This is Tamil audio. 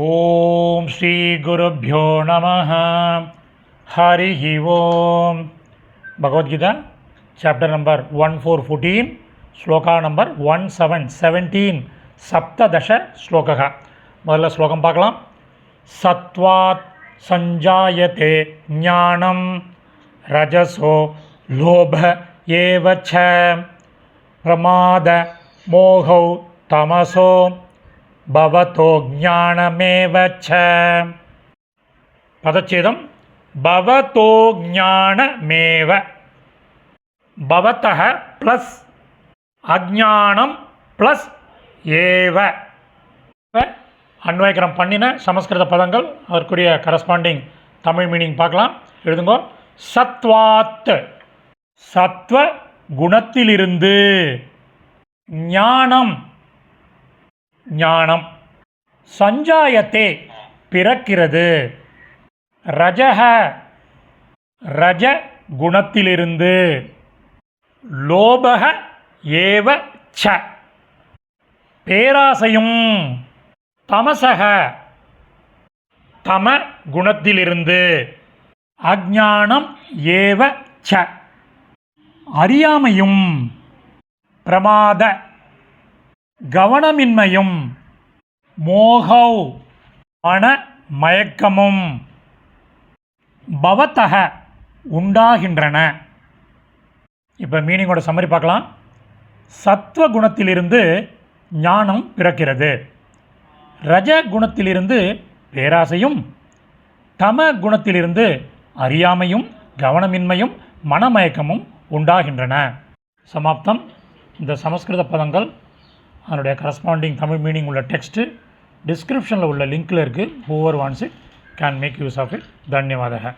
ஓம் ஸ்ரீ குருப்யோ நமः. ஹரிஹி ஓம். பகவத்கீதா சாப்டர் நம்பர் 1414 ஸ்லோகா நம்பர் 1717 சப்ததச ஸ்லோகः. முதல்ல ஸ்லோகம் பார்க்கலாம். சத்வாத் சஞ்சாயதே ஞானம் ரஜசோ லோப ஏவச்ச பிரமாத மோகௌ தமசோ பவதோ ஞானமேவச்ச. பதச்சேதம். பவதோ ஞானமேவ. பவதः ப்ளஸ் அஜ்ஞானம் ப்ளஸ் ஏவ. அன்வயக்கரம் பண்ணின சமஸ்கிருத பதங்கள் அதற்குரிய கரஸ்பாண்டிங் தமிழ் மீனிங் பார்க்கலாம். எழுதுங்கோ. சத்வாத் சத்வ குணத்திலிருந்து, ஞானம் ஞானம், சஞ்சாயத்தே பிறக்கிறது, ரஜஹ ரஜ குணத்திலிருந்து, லோபக ஏவ ச பேராசையும், தமசக தம குணத்திலிருந்து, அஜ்ஞானம் ஏவ ச அறியாமையும், பிரமாத கவனமின்மையும், மோகௌ மன மயக்கமும், பவத்தக உண்டாகின்றன. இப்போ மீனிங்கோட சம்மரி பார்க்கலாம். சத்வ குணத்திலிருந்து ஞானம் பிறக்கிறது, ரஜ குணத்திலிருந்து பேராசையும், தம குணத்திலிருந்து அறியாமையும் கவனமின்மையும் மனமயக்கமும் உண்டாகின்றன. சமாப்தம். இந்த சமஸ்கிருத பதங்கள் அதனுடைய கரஸ்பாண்டிங் தமிழ் மீனிங் உள்ள டெக்ஸ்ட்டு டிஸ்கிரிப்ஷனில் உள்ள லிங்க்கில் இருக்குது. Whoever wants it can make use of it. தன்யவாதக.